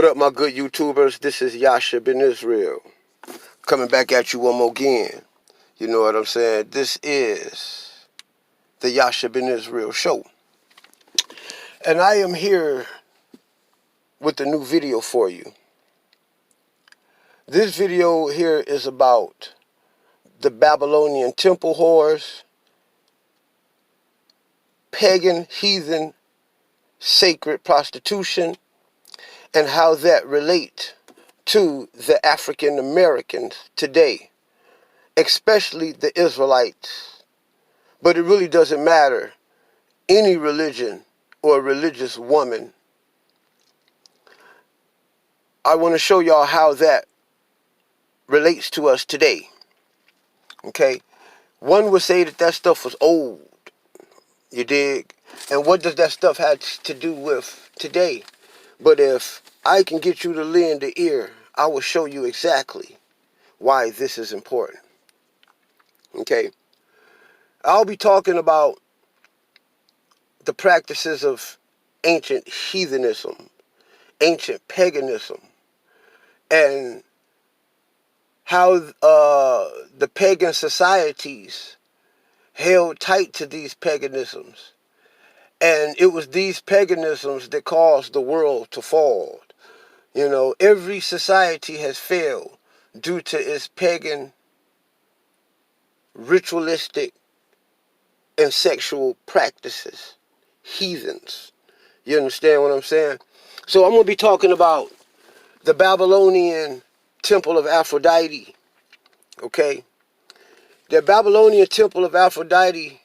What up, my good YouTubers? This is Yasha Ben Israel. Coming back at you one more again. You know what I'm saying? This is the Yasha Ben Israel show. And I am here with a new video for you. This video here is about the Babylonian Temple whores, pagan, heathen, sacred prostitution, and how that relate to the African Americans today, especially the Israelites. But it really doesn't matter any religion or religious woman. I want to show y'all how that relates to us today. Okay? One would say that stuff was old. You dig? And what does that stuff have to do with today? But if I can get you to lend the ear, I will show you exactly why this is important. Okay? I'll be talking about the practices of ancient heathenism, ancient paganism, and how the pagan societies held tight to these paganisms. And it was these paganisms that caused the world to fall. You know, every society has failed due to its pagan, ritualistic, and sexual practices. Heathens. You understand what I'm saying? So I'm going to be talking about the Babylonian Temple of Aphrodite. Okay? The Babylonian Temple of Aphrodite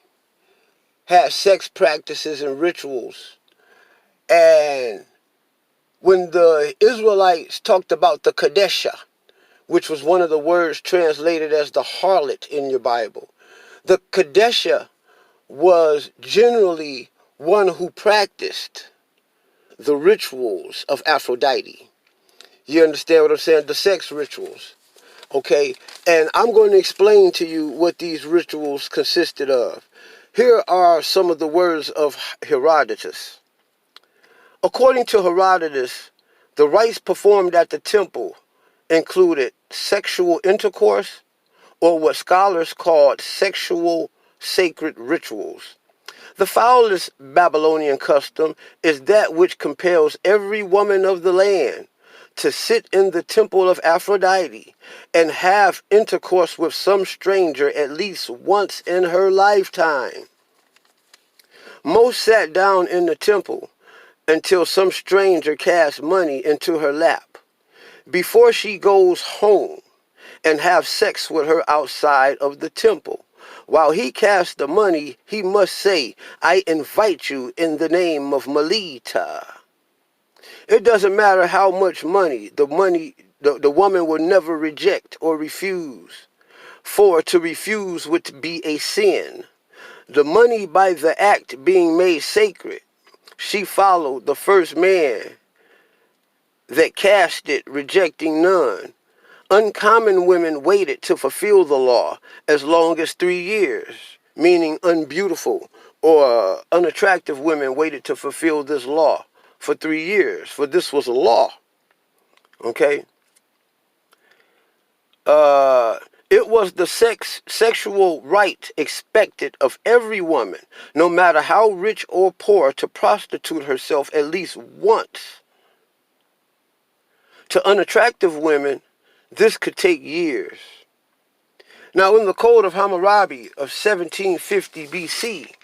had sex practices and rituals. And when the Israelites talked about the Kadesha, which was one of the words translated as the harlot in your Bible, the Kadesha was generally one who practiced the rituals of Aphrodite. You understand what I'm saying? The sex rituals. Okay? And I'm going to explain to you what these rituals consisted of. Here are some of the words of Herodotus. According to Herodotus, the rites performed at the temple included sexual intercourse, or what scholars called sexual sacred rituals. The foulest Babylonian custom is that which compels every woman of the land to sit in the temple of Aphrodite and have intercourse with some stranger at least once in her lifetime. Most sat down in the temple until some stranger casts money into her lap before she goes home and have sex with her outside of the temple. While he casts the money, he must say, "I invite you in the name of Melita." It doesn't matter how much money, the woman will never reject or refuse. For to refuse would be a sin. The money by the act being made sacred, she followed the first man that cast it, rejecting none. Uncommon women waited to fulfill the law as long as 3 years, meaning unbeautiful or unattractive women waited to fulfill this law for 3 years, for this was a law. Okay? It was the sexual right expected of every woman, no matter how rich or poor, to prostitute herself at least once. To unattractive women, this could take years. Now, in the Code of Hammurabi of 1750 BC,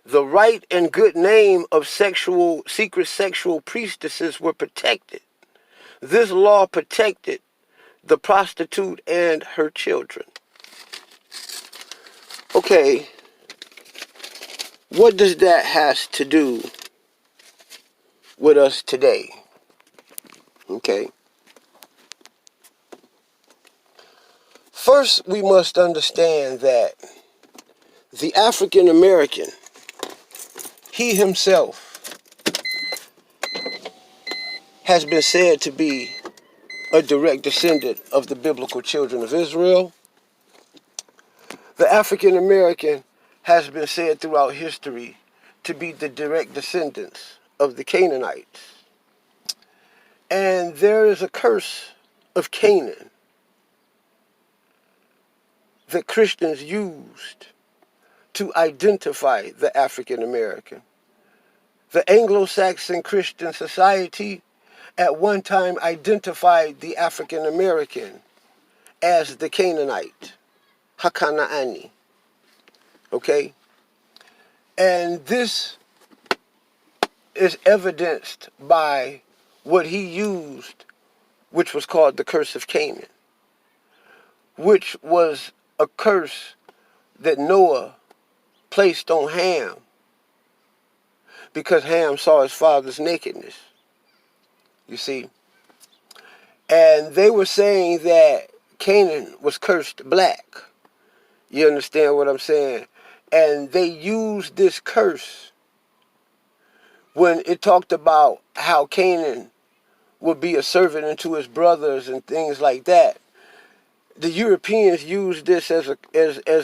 the right and good name of secret sexual priestesses were protected. This law protected the prostitute and her children. Okay, what does that has to do with us today? Okay. First, we must understand that the African American, he himself, has been said to be a direct descendant of the biblical children of Israel. The African American has been said throughout history to be the direct descendants of the Canaanites. And there is a curse of Canaan that Christians used to identify the African American. The Anglo-Saxon Christian society at one time identified the African American as the Canaanite, Hakanaani. Okay? And this is evidenced by what he used, which was called the curse of Canaan, which was a curse that Noah placed on Ham because Ham saw his father's nakedness. You see? And they were saying that Canaan was cursed black. You understand what I'm saying? And they used this curse when it talked about how Canaan would be a servant unto his brothers and things like that. The Europeans used this as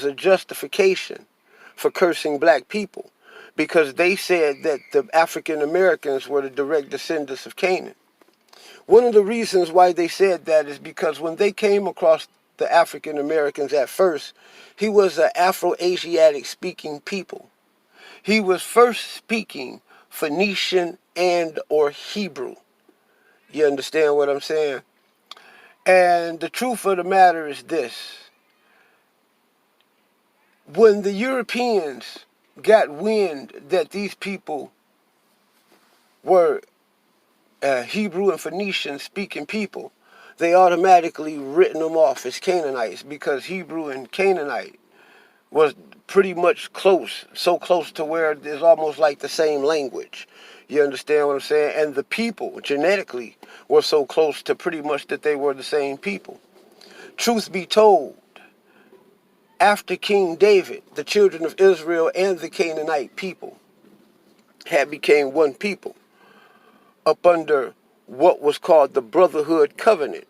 a justification for cursing black people because they said that the African Americans were the direct descendants of Canaan. One of the reasons why they said that is because when they came across the African Americans at first, he was an Afro-Asiatic speaking people. He was first speaking Phoenician and or Hebrew. You understand what I'm saying? And the truth of the matter is this. When the Europeans got wind that these people were Hebrew and Phoenician speaking people, they automatically written them off as Canaanites because Hebrew and Canaanite was pretty much close, so close to where it's almost like the same language. You understand what I'm saying? And the people, genetically, were so close to pretty much that they were the same people. Truth be told, after King David, the children of Israel and the Canaanite people had became one people up under what was called the Brotherhood Covenant,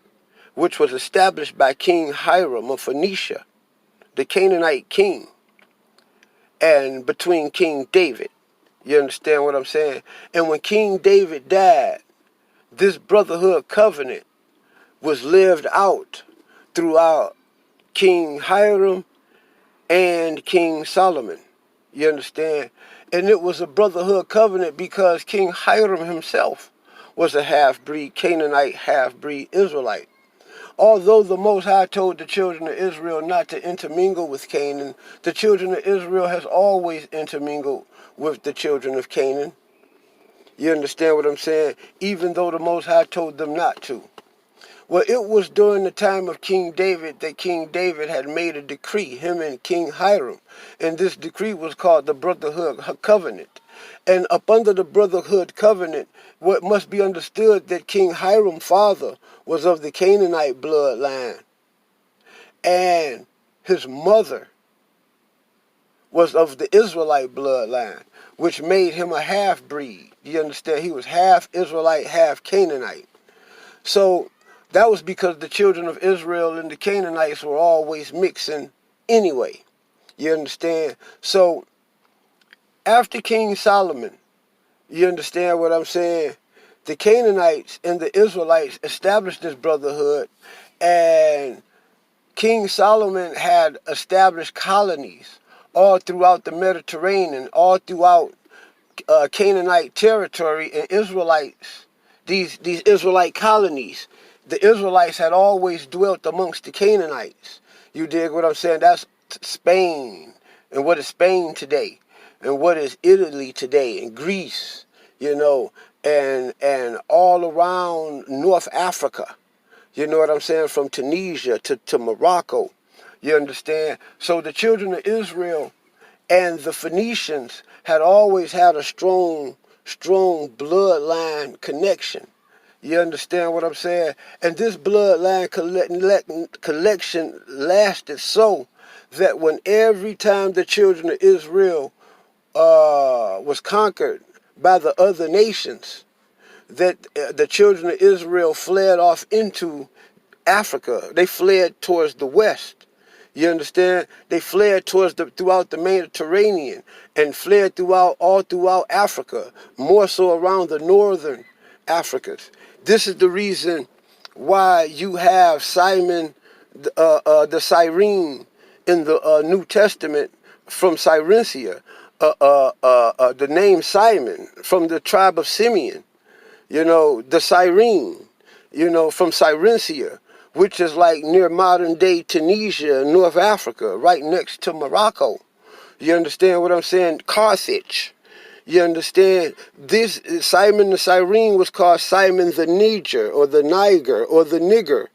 which was established by King Hiram of Phoenicia, the Canaanite king, and between King David. You understand what I'm saying? And when King David died, this Brotherhood Covenant was lived out throughout King Hiram and King Solomon. You understand? And it was a Brotherhood Covenant because King Hiram himself was a half-breed Canaanite, half-breed Israelite. Although the Most High told the children of Israel not to intermingle with Canaan, the children of Israel has always intermingled with the children of Canaan. You understand what I'm saying? Even though the Most High told them not to. Well, it was during the time of King David that King David had made a decree, him and King Hiram. And this decree was called the Brotherhood Covenant. And up under the Brotherhood Covenant, what must be understood that King Hiram's father was of the Canaanite bloodline. And his mother was of the Israelite bloodline, which made him a half-breed. You understand? He was half Israelite, half Canaanite. So that was because the children of Israel and the Canaanites were always mixing anyway. You understand? So after King Solomon, you understand what I'm saying? The Canaanites and the Israelites established this brotherhood, and King Solomon had established colonies all throughout the Mediterranean, all throughout Canaanite territory, and Israelites, these Israelite colonies. The Israelites had always dwelt amongst the Canaanites. You dig what I'm saying? That's Spain. And what is Spain today? And what is Italy today? And Greece, you know, and all around North Africa. You know what I'm saying? From Tunisia to Morocco. You understand? So the children of Israel and the Phoenicians had always had a strong bloodline connection. You understand what I'm saying? And this bloodline collection lasted so that when every time the children of Israel was conquered by the other nations, that the children of Israel fled off into Africa. They fled towards the west. You understand? They fled throughout the Mediterranean and fled all throughout Africa, more so around the northern Africans. This is the reason why you have Simon, the Cyrene in the New Testament from Cyrentia, the name Simon from the tribe of Simeon, the Cyrene, from Cyrentia, which is like near modern day Tunisia, North Africa, right next to Morocco. You understand what I'm saying? Carthage. You understand? This Simon the Cyrene was called Simon the Niger or the Niger or the nigger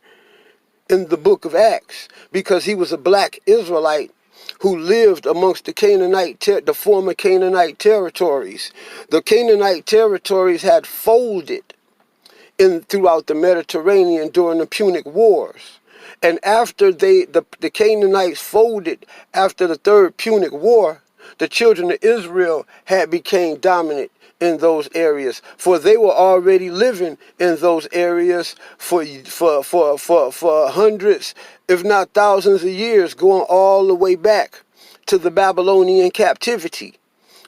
in the book of Acts because he was a black Israelite who lived amongst the former Canaanite territories. The Canaanite territories had folded throughout the Mediterranean during the Punic Wars. And after the Canaanites folded after the Third Punic War, the children of Israel had became dominant in those areas, for they were already living in those areas for hundreds, if not thousands of years, going all the way back to the Babylonian captivity,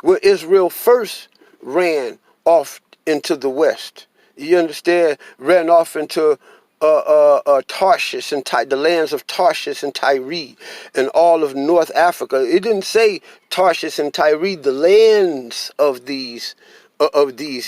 where Israel first ran off into the west. You understand? Ran off into Tarshish and the lands of Tarshish and Tyre and all of North Africa. It didn't say Tarshish and Tyre, the lands of these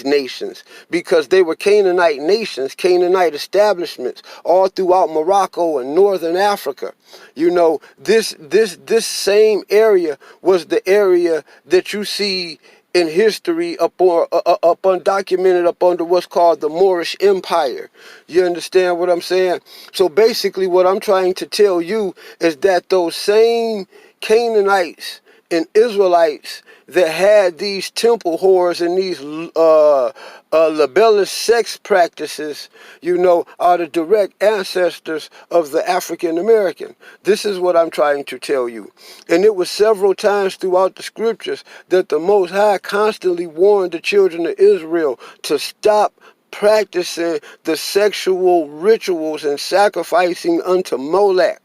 nations, because they were Canaanite nations, Canaanite establishments all throughout Morocco and northern Africa. This same area was the area that you see in history documented up under what's called the Moorish Empire. You understand what I'm saying? So basically what I'm trying to tell you is that those same Canaanites and Israelites that had these temple whores and these libellous sex practices, are the direct ancestors of the African American. This is what I'm trying to tell you. And it was several times throughout the scriptures that the Most High constantly warned the children of Israel to stop practicing the sexual rituals and sacrificing unto Molech.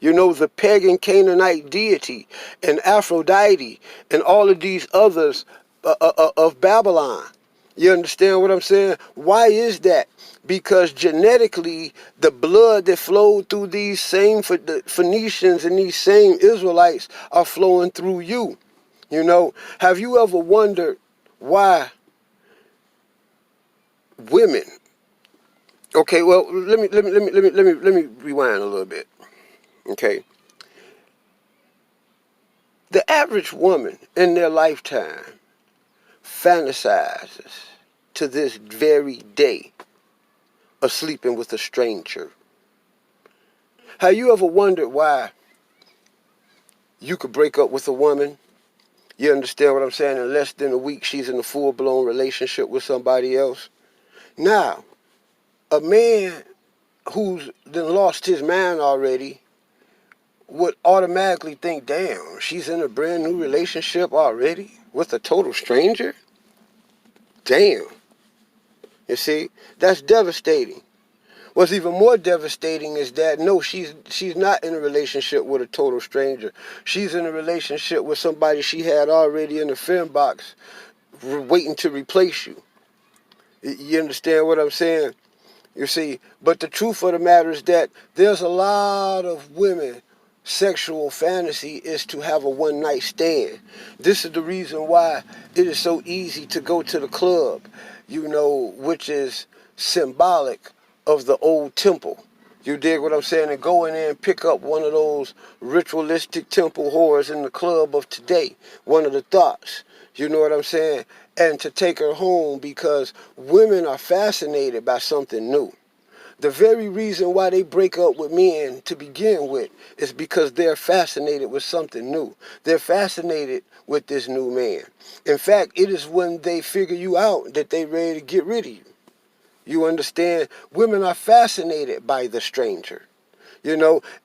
The pagan Canaanite deity and Aphrodite and all of these others of Babylon. You understand what I'm saying? Why is that? Because genetically, the blood that flowed through these same Phoenicians and these same Israelites are flowing through you. Have you ever wondered why women? Okay, well, let me rewind a little bit. Okay. The average woman in their lifetime fantasizes to this very day of sleeping with a stranger. Have you ever wondered why you could break up with a woman? You understand what I'm saying? In less than a week, she's in a full-blown relationship with somebody else. Now, a man who's then lost his mind already would automatically think, damn, she's in a brand new relationship already with a total stranger? Damn. You see, that's devastating. What's even more devastating is that, no, she's not in a relationship with a total stranger. She's in a relationship with somebody she had already in the film box waiting to replace you. You understand what I'm saying? You see, but the truth of the matter is that there's a lot of women sexual fantasy is to have a one-night stand. This is the reason why it is so easy to go to the club, which is symbolic of the old temple. You dig what I'm saying? And go in there and pick up one of those ritualistic temple whores in the club of today, one of the thoughts. You know what I'm saying? And to take her home, because women are fascinated by something new. The very reason why they break up with men to begin with is because they're fascinated with something new. They're fascinated with this new man. In fact, it is when they figure you out that they're ready to get rid of you. You understand? Women are fascinated by the stranger,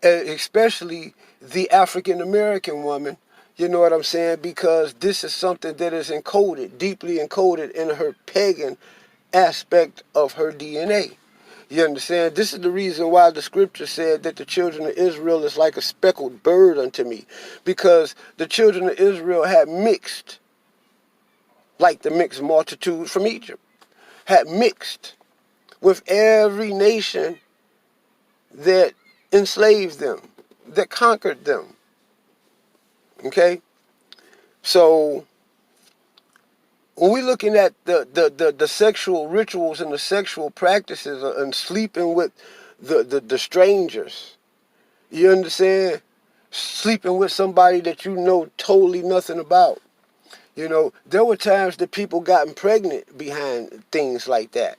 especially the African American woman. You know what I'm saying? Because this is something that is encoded, deeply encoded in her pagan aspect of her DNA. You understand? This is the reason why the scripture said that the children of Israel is like a speckled bird unto me. Because the children of Israel had mixed, like the mixed multitude from Egypt. had mixed with every nation that enslaved them, that conquered them. Okay? So when we're looking at the sexual rituals and the sexual practices and sleeping with the strangers, you understand? Sleeping with somebody that you know totally nothing about. You know, there were times that people gotten pregnant behind things like that.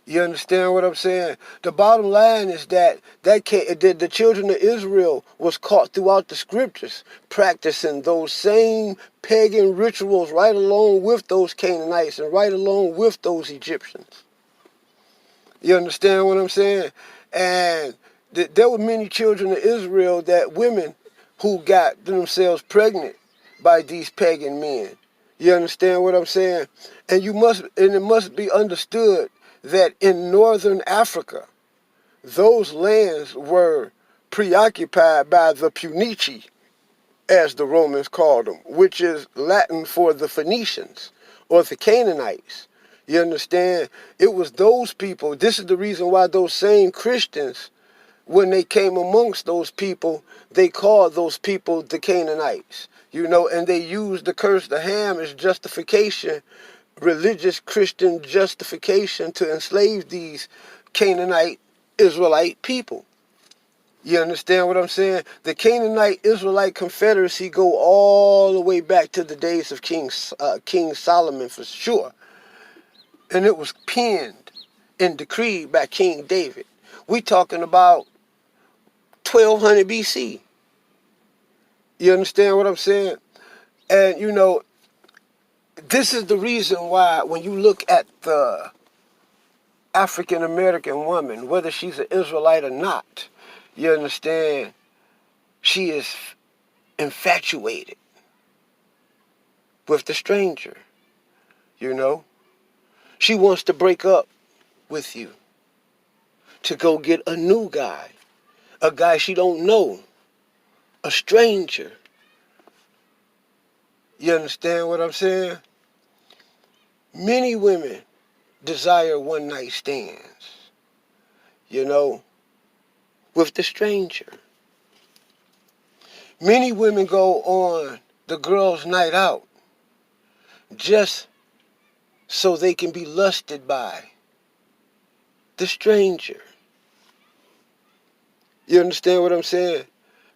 You understand what I'm saying? The bottom line is that the children of Israel was caught throughout the scriptures practicing those same pagan rituals right along with those Canaanites and right along with those Egyptians. You understand what I'm saying? And there were many children of Israel, that women who got themselves pregnant by these pagan men. You understand what I'm saying? And it must be understood that in northern Africa, those lands were preoccupied by the Punici, as the Romans called them, which is Latin for the Phoenicians or the Canaanites. You understand? It was those people. This is the reason why those same Christians, when they came amongst those people, they called those people the Canaanites. You know, and they used the curse of Ham as justification, religious Christian justification, to enslave these Canaanite Israelite people. You understand what I'm saying? The Canaanite Israelite Confederacy go all the way back to the days of King Solomon for sure. And it was penned and decreed by King David. We talking about 1200 BC. You understand what I'm saying? And you know, this is the reason why when you look at the African American woman, whether she's an Israelite or not, you understand, she is infatuated with the stranger. You know, she wants to break up with you to go get a new guy, a guy she don't know, a stranger. You understand what I'm saying? Many women desire one night stands, you know, with the stranger. Many women go on the girls' night out just so they can be lusted by the stranger. You understand what I'm saying?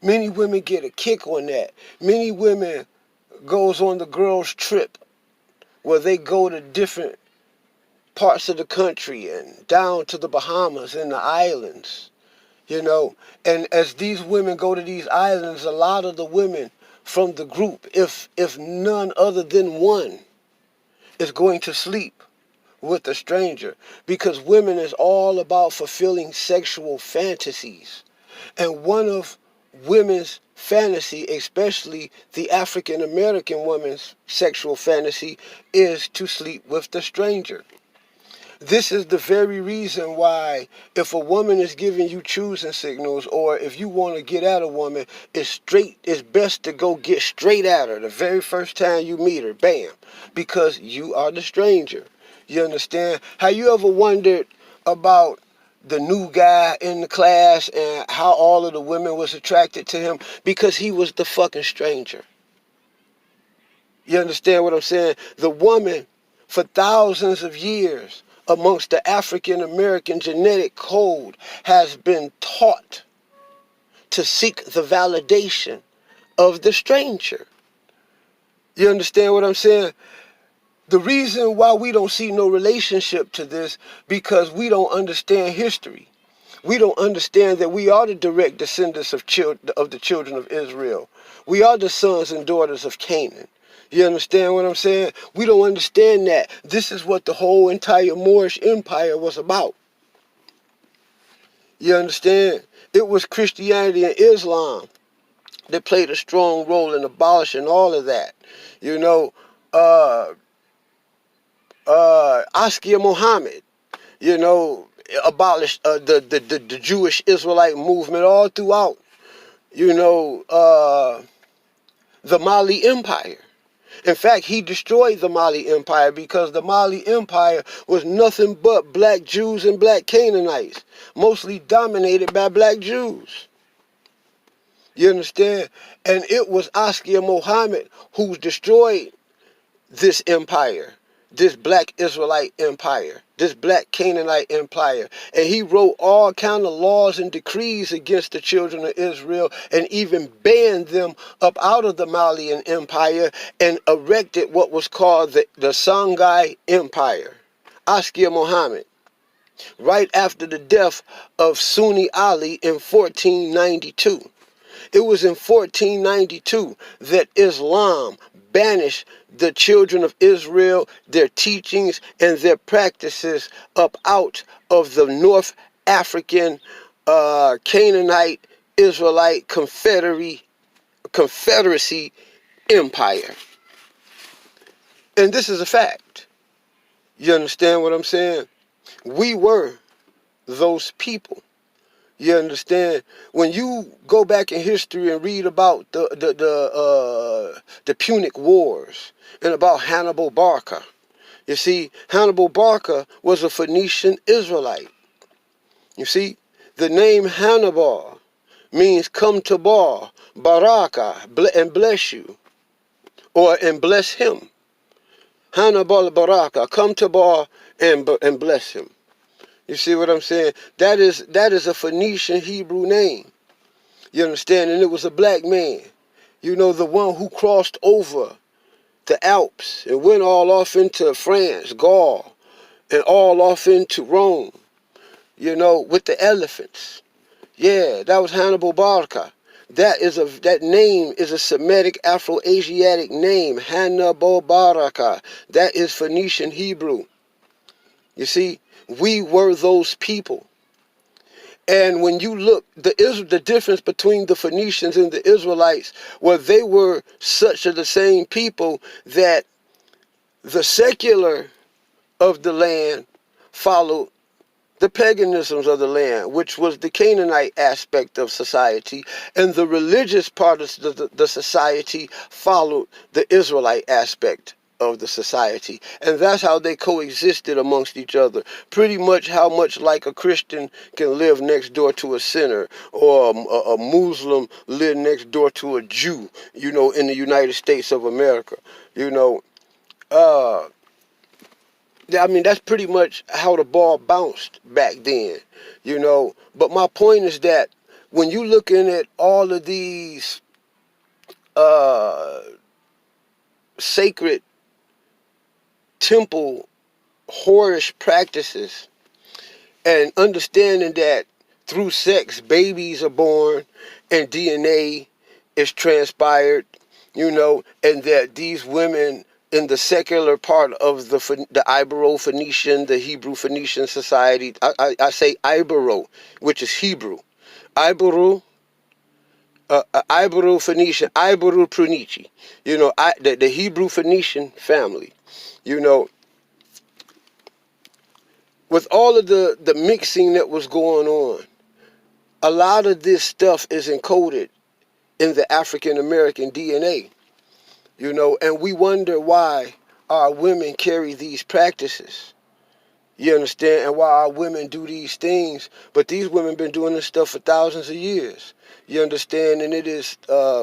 Many women get a kick on that. Many women goes on the girls' trip where they go to different parts of the country and down to the Bahamas and the islands, you know. And as these women go to these islands, a lot of the women from the group, if none other than one, is going to sleep with a stranger, because women is all about fulfilling sexual fantasies. And one of women's fantasy, especially the African American woman's sexual fantasy, is to sleep with the stranger. This is the very reason why, if a woman is giving you choosing signals, or if you want to get at a woman, it's best to go get straight at her the very first time you meet her. Bam. Because you are the stranger. You understand? Have you ever wondered about the new guy in the class and how all of the women was attracted to him? Because he was the fucking stranger. You understand what I'm saying? The woman, for thousands of years, amongst the African American genetic code, has been taught to seek the validation of the stranger. You understand what I'm saying? The reason why we don't see no relationship to this, because we don't understand history. We don't understand that we are the direct descendants of the children of Israel. We are the sons and daughters of Canaan. You understand what I'm saying? We don't understand that. This is what the whole entire Moorish Empire was about. You understand? It was Christianity and Islam that played a strong role in abolishing all of that. You know, Askia Muhammad, you know, abolished the Jewish Israelite movement all throughout, you know, the Mali Empire. In fact, he destroyed the Mali Empire because the Mali Empire was nothing but black Jews and black Canaanites, mostly dominated by black Jews. You understand? And it was Askia Muhammad who destroyed this empire, this black Israelite empire, this black Canaanite empire. And he wrote all kind of laws and decrees against the children of Israel and even banned them up out of the Malian Empire and erected what was called the Songhai Empire. Askia Muhammad, right after the death of Sunni Ali in 1492. It was in 1492 that Islam banished the children of Israel, their teachings, and their practices up out of the North African Canaanite Israelite Confederacy Empire. And this is a fact. You understand what I'm saying? We were those people. You understand? When you go back in history and read about the Punic Wars and about Hannibal Barca, you see, Hannibal Barca was a Phoenician Israelite. You see, the name Hannibal means come to bar, baraka, and bless you, or and bless him. Hannibal Baraka, come to bar and bless him. You see what I'm saying? That is a Phoenician Hebrew name. You understand? And it was a black man. You know, the one who crossed over the Alps and went all off into France, Gaul, and all off into Rome, you know, with the elephants. Yeah, that was Hannibal Barca. That name is a Semitic Afro-Asiatic name, Hannibal Barca. That is Phoenician Hebrew. You see, we were those people. And when you look, the difference between the Phoenicians and the Israelites, well, they were such of the same people that the secular of the land followed the paganisms of the land, which was the Canaanite aspect of society, and the religious part of the society followed the Israelite aspect of the society. And that's how they coexisted amongst each other. Pretty much how much like a Christian can live next door to a sinner, or a Muslim live next door to a Jew, you know, in the United States of America. You know, I mean, that's pretty much how the ball bounced back then, you know. But my point is that when you looking at all of these sacred temple whorish practices and understanding that through sex babies are born and DNA is transpired, you know, and that these women in the secular part of the Ibero-Phoenician, the Hebrew-Phoenician society, I say Ibero, which is Hebrew. Ibero, Ibero-Phoenician, Ibero-Prunici, you know, the Hebrew-Phoenician family, you know, with all of the mixing that was going on, a lot of this stuff is encoded in the African-American DNA. You know, and we wonder why our women carry these practices. You understand? And why our women do these things. But these women been doing this stuff for thousands of years. You understand? And it is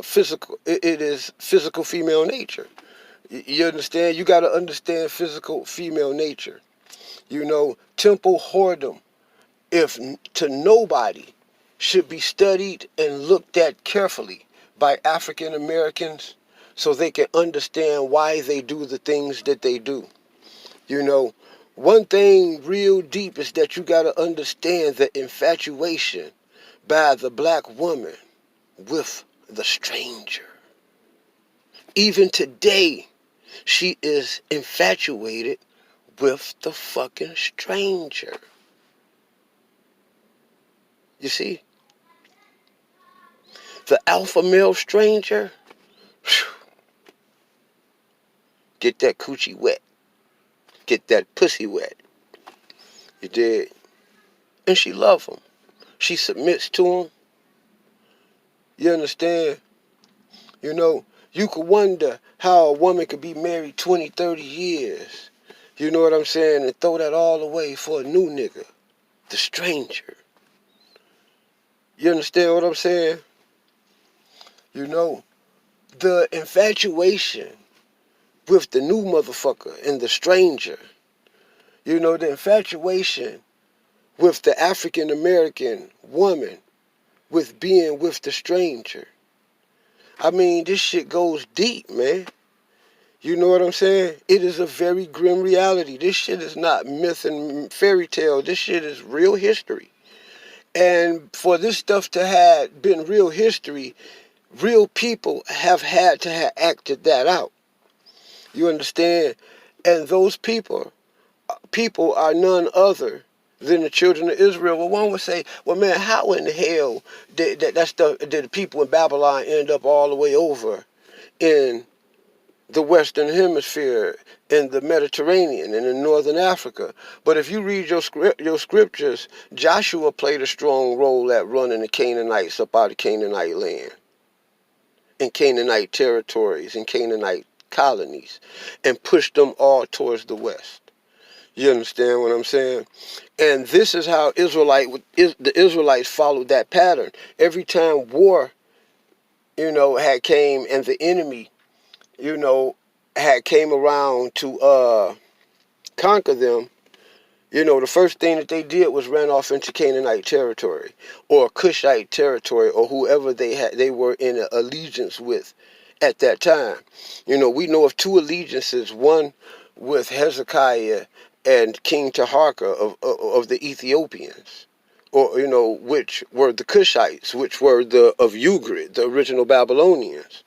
physical. It is physical female nature. You understand? You got to understand physical female nature. You know, temple whoredom, if to nobody, should be studied and looked at carefully by African Americans, so they can understand why they do the things that they do. You know, one thing real deep is that you got to understand the infatuation by the black woman with the stranger. Even today, she is infatuated with the fucking stranger. You see? The alpha male stranger, whew, get that coochie wet. Get that pussy wet. You did. And she love him. She submits to him. You understand? You know, You could wonder how a woman could be married 20, 30 years. You know what I'm saying? And throw that all away for a new nigga. The stranger. You understand what I'm saying? You know, the infatuation with the new motherfucker and the stranger. You know, the infatuation with the African American woman with being with the stranger. I mean, this shit goes deep, man. You know what I'm saying? It is a very grim reality. This shit is not myth and fairy tale. This shit is real history. And for this stuff to have been real history, real people have had to have acted that out. You understand? And those people are none other than the children of Israel. Well, one would say, well, man, how in the hell did the people in Babylon end up all the way over in the Western Hemisphere, in the Mediterranean, and in Northern Africa? But if you read your scriptures, Joshua played a strong role at running the Canaanites up out of Canaanite land, in Canaanite territories, and Canaanite colonies, and pushed them all towards the west. You understand what I'm saying? And this is how the Israelites followed that pattern. Every time war, had came and the enemy, had came around to conquer them, the first thing that they did was ran off into Canaanite territory or Cushite territory or whoever they were in allegiance with at that time. We know of two allegiances, one with Hezekiah and King Taharka of the Ethiopians, or which were the Cushites, which were of Ugrid, the original Babylonians.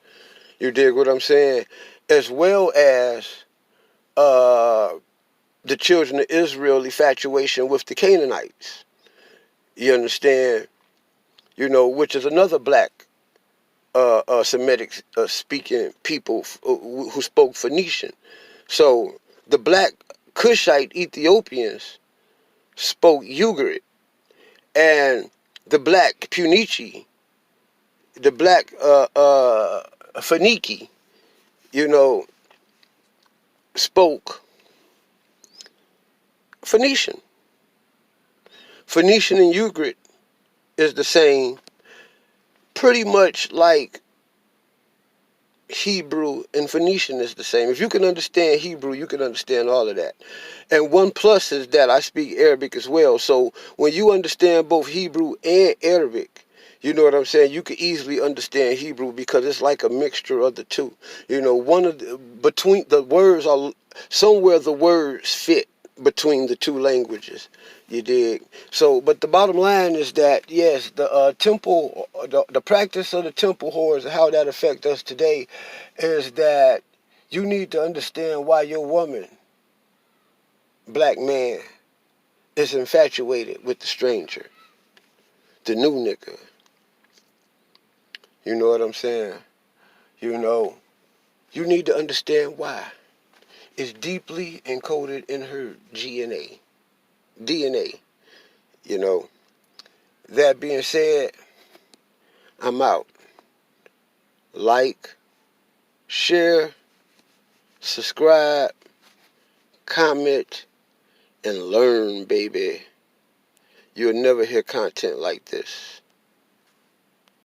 You dig what I'm saying? As well as the children of Israel infatuation with the Canaanites. You understand? Which is another black Semitic speaking people who spoke Phoenician. So the black Cushite Ethiopians spoke Ugrid, and the black Punichi, the black Phoeniki, spoke Phoenician. Phoenician and Ugrid is the same, pretty much like Hebrew and Phoenician is the same. If you can understand Hebrew, you can understand all of that. And one plus is that I speak Arabic as well. So when you understand both Hebrew and Arabic, you know what I'm saying, you can easily understand Hebrew because it's like a mixture of the two. Between the words are somewhere the words fit between the two languages. You dig? So, but the bottom line is that, yes, the temple, the practice of the temple whores, how that affects us today, is that you need to understand why your woman, black man, is infatuated with the stranger, the new nigga. You know what I'm saying? You need to understand why. It's deeply encoded in her DNA. That being said, I'm out. Like, share, subscribe, comment, and learn, baby. You'll never hear content like this.